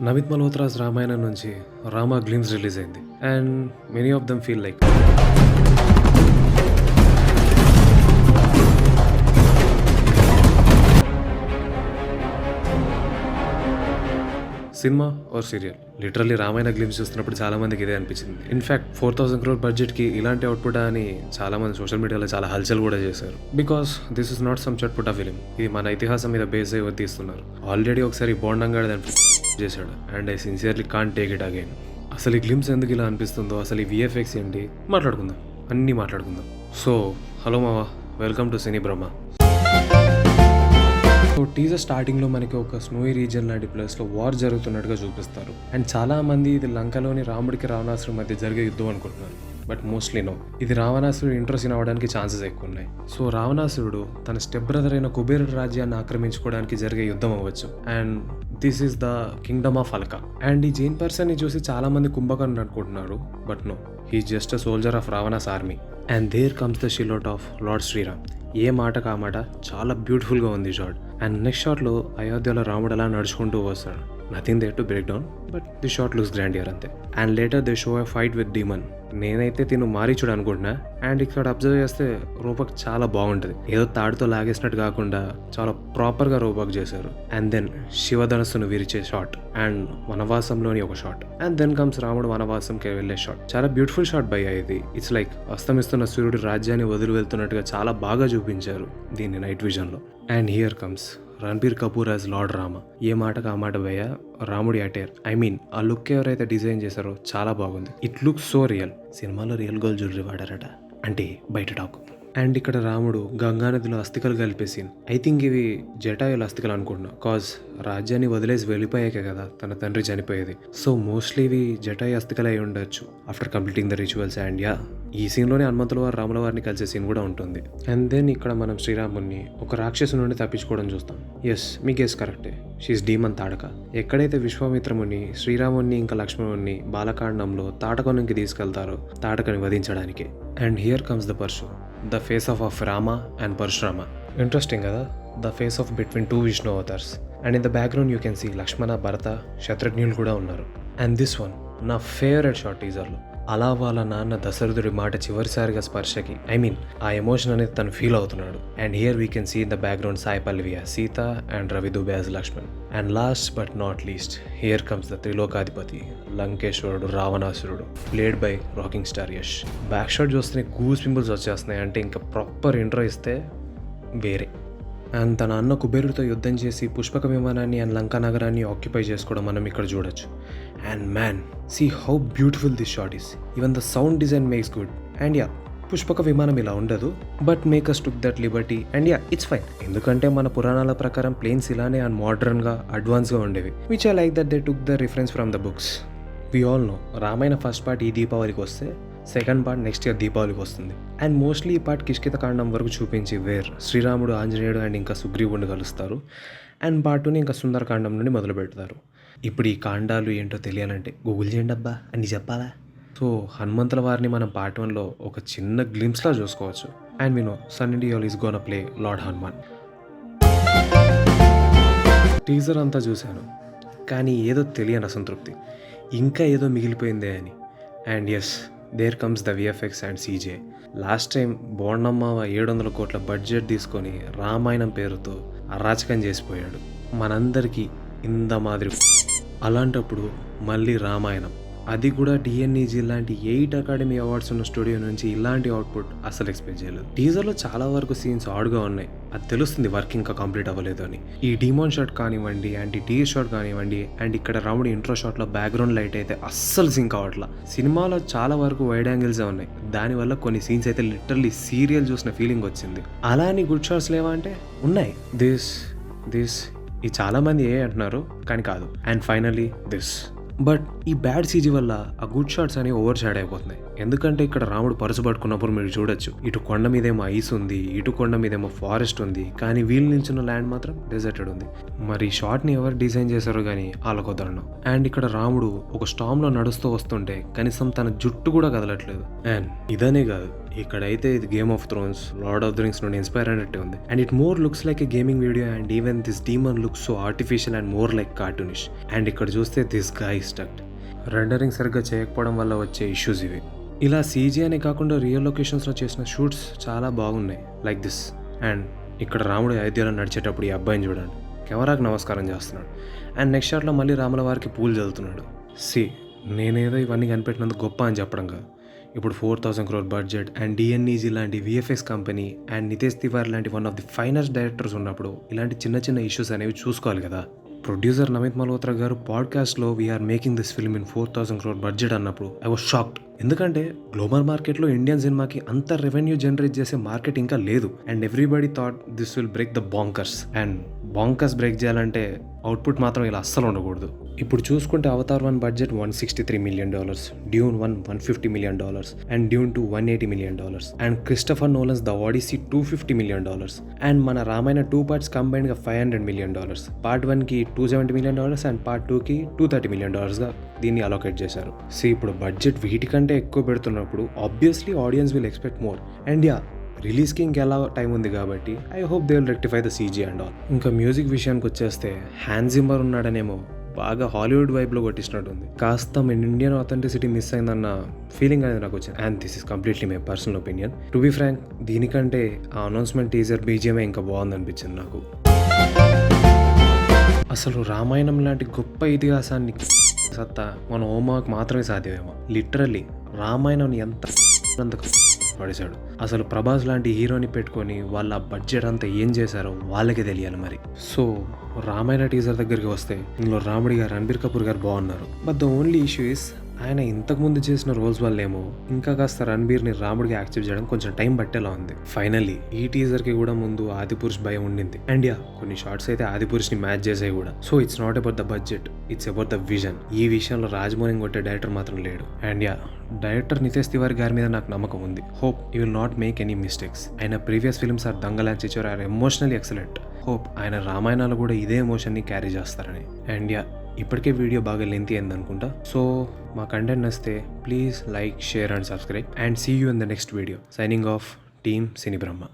నమిత్ మల్హోత్రాస్ రామాయణం నుంచి Rama glimpse release అయింది and many of them feel like cinema or serial. Literally Ramayana glimpse చూస్తున్నప్పుడు చాలా మందికి ఇదే అనిపించింది. ఇన్ఫాక్ట్ 4,000 crore బడ్జెట్కి ఇలాంటి అవుట్పుట్ అని చాలా మంది సోషల్ మీడియాలో చాలా హల్చల్ కూడా చేశారు. Because this is not some చట్పుటా ఫిలిం. ఇది మన ఇతిహాసం మీద బేస్ అయ్యి తీస్తున్నారు. ఆల్రెడీ ఒకసారి బోండంగా దాన్ని చేశాడు and I sincerely can't take it again. అసలు ఈ గ్లిమ్స్ ఎందుకు ఇలా అనిపిస్తుందో, అసలు ఈ విఎఫ్ఎక్స్ ఏంటి మాట్లాడుకుందాం, అన్నీ మాట్లాడుకుందాం. సో హలో మావా, welcome to cine Brahma. So teaser స్టార్టింగ్లో మనకి ఒక స్నోయి రీజియన్ లాంటి ప్లేస్లో వార్ జరుగుతున్నట్టుగా చూపిస్తారు అండ్ చాలా మంది ఇది లంకలోని రాముడికి రావణాసురుడి మధ్య జరిగే యుద్ధం అనుకుంటున్నారు. బట్ మోస్ట్లీ నో, ఇది రావణాసురుడు ఇంట్రెస్ట్ అవ్వడానికి ఛాన్సెస్ ఎక్కువ ఉన్నాయి. సో రావణాసురుడు తన స్టెప్ బ్రదర్ అయిన కుబేరుడు రాజ్యాన్ని ఆక్రమించుకోవడానికి జరిగే యుద్ధం అవ్వచ్చు and this is the kingdom of Alka. And ఈ జైన్ పర్సన్ని చూసి చాలా మంది కుంభకర్ణుడు అనుకుంటున్నారు. But no, he just a soldier of Ravana's army. And there comes the silhouette of lord Shriram. ఏ మాటకు ఆ మాట చాలా బ్యూటిఫుల్గా ఉంది షాట్. అండ్ నెక్స్ట్ షాట్లో అయోధ్యలో రాముడు అలా నడుచుకుంటూ వస్తాడు. Nothing there to break down, but the shot looks grander అంతే. And later they show a fight with demon. నేనైతే తిను మారీచుడు అనుకుంటున్నా. అండ్ ఇక్కడ అబ్జర్వ్ చేస్తే రూపక్ చాలా బాగుంటుంది. ఏదో తాడుతో లాగేసినట్టు కాకుండా చాలా ప్రాపర్గా రూపక్ చేశారు. అండ్ దెన్ శివధనస్సును విరిచే షాట్ అండ్ వనవాసంలోని ఒక షాట్ అండ్ దెన్ కమ్స్ రాముడు వనవాసంకి వెళ్ళే షాట్. చాలా బ్యూటిఫుల్ షాట్ బై ఇది. ఇట్స్ లైక్ అస్తమిస్తున్న సూర్యుడు రాజ్యాన్ని వదిలి వెళ్తున్నట్టుగా చాలా బాగా చూపించారు దీన్ని నైట్ విజన్లో. And here comes Ranbir Kapoor as lord Rama. ఏ మాటకు ఆ మాట భయ్య, రాముడి అటైర్, ఐ మీన్ ఆ లుక్ ఎవరైతే డిజైన్ చేశారో చాలా బాగుంది. It looks so real. సినిమాలో రియల్ గోల్డ్ జ్యువెలరీ వాడారట అంటే బయట టాక్. అండ్ ఇక్కడ రాముడు గంగానదిలో అస్థికలు కలిపే సీన్. ఐ థింక్ ఇవి జటాయుల అస్థికలు అనుకుంటున్నా. కాజ్ రాజ్యాన్ని వదిలేసి వెళ్ళిపోయాకే కదా తన తండ్రి చనిపోయేది. సో మోస్ట్లీ ఇవి జటాయు అస్థికలు అయి ఉండొచ్చు after completing the rituals. And yeah, ఈ సీన్లోనే హనుమంతుల వారు రాముల వారిని కలిసే సీన్ కూడా ఉంటుంది. అండ్ దెన్ ఇక్కడ మనం శ్రీరాముని ఒక రాక్షసు నుండి తప్పించుకోవడం చూస్తాం. ఎస్, మీ గెస్ కరెక్టే, షీస్ డీమన్ తాటక. ఎక్కడైతే విశ్వామిత్రముని శ్రీరాముని ఇంకా లక్ష్మణుని బాలకాండంలో తాటకనునికి తీసుకెళ్తారో తాటకని వధించడానికి. And here comes the Parashu, the face off Rama and Parashurama. Interesting కదా, the face off between two Vishnu avatars. And in the background you can see Lakshmana, Bharata, శత్రుఘ్నులు కూడా ఉన్నారు. అండ్ దిస్ వన్ నా ఫేవరెట్ షాట్ టీజర్లో. అలా వాళ్ళ నాన్న దశరథుడి మాట చివరిసారిగా స్పర్శకి, ఐ మీన్ ఆ ఎమోషన్ అనేది తను ఫీల్ అవుతున్నాడు. And here we can see in the background Sai Pallavi as Sita and Ravi Dubey as Lakshman. And last but not least here comes the త్రిలోకాధిపతి లంకేశ్వరుడు రావణాసురుడు, played by rocking star Yash. Back shot చూస్తే గూస్ పింపుల్స్ వచ్చేస్తున్నాయి. అంటే ఇంకా ప్రాపర్ ఇంట్రో ఇస్తే వేరే. అండ్ తన అన్న కుబేరుడితో యుద్ధం చేసి పుష్పక విమానాన్ని అండ్ లంకా నగరాన్ని ఆక్యుపై చేసుకోవడం మనం ఇక్కడ చూడొచ్చు. And man, see how beautiful this shot is. Even the sound design makes good. And yeah, Pushpaka Vimanam ఇలా ఉండదు, but makers took that liberty. And yeah, it's fine. ఎందుకంటే మన పురాణాల ప్రకారం ప్లేన్స్ ఇలానే అండ్ మోడర్న్గా అడ్వాన్స్గా ఉండేవి. Which I like that they took the reference from the books. We all know Ramayana first part ఈ దీపావళికి వస్తే సెకండ్ పార్ట్ నెక్స్ట్ ఇయర్ దీపావళికి వస్తుంది. అండ్ మోస్ట్లీ ఈ పార్ట్ కిష్కింధ కాండం వరకు చూపించి వేర్ శ్రీరాముడు, ఆంజనేయుడు అండ్ ఇంకా సుగ్రీవుడిని కలుస్తారు. అండ్ పార్ట్ 2ని ఇంకా సుందరకాండం నుండి మొదలు పెడతారు. ఇప్పుడు ఈ కాండాలు ఏంటో తెలియాలంటే గూగుల్ చేయండి అబ్బా, అని చెప్పాలా. సో హనుమంతుల వారిని మనం పార్ట్ 1లో ఒక చిన్న గ్లిమ్స్లా చూసుకోవచ్చు. And we know Sunny Deol is gonna play lord Hanuman. Teaser అంతా చూశాను కానీ ఏదో తెలియని అసంతృప్తి, ఇంకా ఏదో మిగిలిపోయిందే అని. And yes, there comes the VFX and CG. Last time బోండమ్మ 700 కోట్ల బడ్జెట్ తీసుకొని రామాయణం పేరుతో అరాచకం చేసిపోయాడు మనందరికీ ఇంత మాదిరి. అలాంటప్పుడు మళ్ళీ రామాయణం, అది కూడా డిఎన్ఈజీ లాంటి 8 అకాడమీ అవార్డ్స్ ఉన్న స్టూడియో నుంచి ఇలాంటి అవుట్పుట్ అసలు ఎక్స్పెక్ట్ చేయలేదు. టీజర్లో చాలా వరకు సీన్స్ ఆడ్గా ఉన్నాయి, అది తెలుస్తుంది వర్క్ ఇంకా కంప్లీట్ అవ్వలేదు అని. ఈ డీమోన్ షాట్ కానివ్వండి అండ్ ఈ టీజర్ షాట్ కానివ్వండి అండ్ ఇక్కడ రాముడి ఇంట్రో షాట్లో బ్యాక్గ్రౌండ్ లైట్ అయితే అస్సలు సింక్ అవ్వట్లా. సినిమాలో చాలా వరకు వైడ్ యాంగిల్సే ఉన్నాయి, దానివల్ల కొన్ని సీన్స్ అయితే లిటరల్లీ సీరియల్ చూసిన ఫీలింగ్ వచ్చింది. అలా అని గుడ్ షాట్స్ లేవా అంటే ఉన్నాయి. దిస్ ఈ చాలామంది అంటున్నారు కానీ కాదు. And finally this. బట్ ఈ బ్యాడ్ సీజీ వల్ల ఆ గుడ్ షాట్స్ అనేవి ఓవర్ షాడ్ అయిపోతున్నాయి. ఎందుకంటే ఇక్కడ రాముడు పరుసు పట్టుకున్నప్పుడు మీరు చూడొచ్చు, ఇటు కొండ మీదేమో ఐస్ ఉంది, ఇటు కొండ మీదేమో ఫారెస్ట్ ఉంది, కానీ వీళ్ళు నిల్చున్న ల్యాండ్ మాత్రం డెజర్టెడ్ ఉంది. మరి ఈ షాట్ని ఎవరు డిజైన్ చేశారో కానీ వాళ్ళకు దండం. అండ్ ఇక్కడ రాముడు ఒక స్టామ్లో నడుస్తూ వస్తుంటే కనీసం తన జుట్టు కూడా కదలట్లేదు. అండ్ ఇదనే కాదు, ఇక్కడైతే ఇది game of Thrones, lord of the rings నుండి ఇన్స్పైర్ అయినట్టే ఉంది. And it more looks like a gaming video and even this demon looks so artificial and more like cartoonish. And ఇక్కడ చూస్తే దిస్ గాయ్ స్టక్. రెండరింగ్ సరిగ్గా చేయకపోవడం వల్ల వచ్చే issues ఇవి. ఇలా సీజీ అనే కాకుండా రియల్ లొకేషన్స్లో చేసిన షూట్స్ చాలా బాగున్నాయి లైక్ దిస్. అండ్ ఇక్కడ రాముడు అయోధ్యలో నడిచేటప్పుడు ఈ అబ్బాయిని చూడండి, కెమెరాకి నమస్కారం చేస్తున్నాడు. అండ్ నెక్స్ట్ షాట్లో మళ్ళీ రాముల వారికి పూలు చల్లుతున్నాడు. నేనేదో ఇవన్నీ కనిపెట్టినందుకు గొప్ప అని చెప్పడం కాదు. ఇప్పుడు 4,000 crore బడ్జెట్ అండ్ డిఎన్ఈజీ లాంటి VFX company and Nitesh Tiwari లాంటి one of the finest directors ఉన్నప్పుడు ఇలాంటి చిన్న చిన్న ఇష్యూస్ అనేవి చూసుకోవాలి కదా. ప్రొడ్యూసర్ నమిత్ మల్హోత్రా గారు పాడ్కాస్ట్లో we're making this film in 4,000 crore budget అన్నప్పుడు ఐ వాజ్ షాక్డ్. ఎందుకంటే గ్లోబల్ మార్కెట్లో ఇండియన్ సినిమాకి అంత రెవెన్యూ జనరేట్ చేసే మార్కెట్ ఇంకా లేదు. And everybody thought this will break the bankers. And bankers break చేయాలంటే అవుట్పుట్ మాత్రం ఇలా అస్సలు ఉండకూడదు. ఇప్పుడు చూసుకుంటే Avatar 1 budget $163 million, Dune 1 $150 million, and Dune 2 $180 million, and Christopher Nolan's the Odyssey $250 million, and మన రామాయణ 2 parts కంబైన్డ్గా $500 million, పార్ట్ 1కి $270 million అండ్ పార్ట్ 2కి $230 million దీన్ని అలోకేట్ చేశారు. ఇప్పుడు బడ్జెట్ వీటికంటే ఎక్కువ పెడుతున్నప్పుడు obviously audience will expect more. And రిలీజ్కి ఇంకెలా టైం ఉంది కాబట్టి I hope they will rectify the CG and all. ఇంకా మ్యూజిక్ విషయానికి వచ్చేస్తే హ్యాన్స్ జిమ్మర్ ఉన్నాడనేమో బాగా హాలీవుడ్ వైబ్లో కొట్టించినట్టుంది. కాస్త మన ఇండియన్ ఆథెంటిసిటీ మిస్ అయిందన్న ఫీలింగ్ అనేది నాకు వచ్చింది. And this is completely my personal opinion. To be frank, దీనికంటే ఆ అనౌన్స్మెంట్ టీజర్ బీజిఎంఏ ఇంకా బాగుందనిపించింది నాకు. అసలు రామాయణం లాంటి గొప్ప ఇతిహాసాన్ని సత్తా మన హోంవర్క్ మాత్రమే సాధ్యమేమో. లిటరల్లీ రామాయణం ఎంత పడేశాడు. అసలు ప్రభాస్ లాంటి హీరోని పెట్టుకొని వాళ్ళ బడ్జెట్ అంతా ఏం చేశారో వాళ్ళకే తెలియాలి మరి. సో రామాయణ టీజర్ దగ్గరికి వస్తే ఇందులో రాముడి గారు, రణబీర్ కపూర్ గారు బాగున్నారు. But the only issue is ఆయన ఇంతకుముందు చేసిన రోల్స్ వల్లేమో ఇంకా కాస్త రణబీర్ని రాముడికి యాక్సెప్ట్ చేయడం కొంచెం టైం పట్టేలా ఉంది. ఫైనల్లీ ఈ టీజర్కి కూడా ముందు ఆదిపురుష్ భయం ఉండింది. అండ్ కొన్ని షార్ట్స్ అయితే ఆదిపురుష్ని మ్యాచ్ చేసాయి కూడా. So it's not about the budget, it's about the vision. ఈ విషయంలో రాజమౌళి కొట్టే డైరెక్టర్ మాత్రం లేడు. అండ్ డైరెక్టర్ నితేష్ తివారీ గారి మీద నాకు నమ్మకం ఉంది. Hope you will not make any mistakes. ఆయన previous films are Dangal and Chhichhore are emotionally excellent. Hope ఆయన రామాయణాలు కూడా ఇదే ఎమోషన్ని క్యారీ చేస్తారని. అండ్ ఇప్పటికే వీడియో బాగా లెంతీ అయింది అనుకుంటా. సో మా కంటెంట్ నచ్చితే please like, share and subscribe. And see you in the next video. Signing off, team Cine Brahma.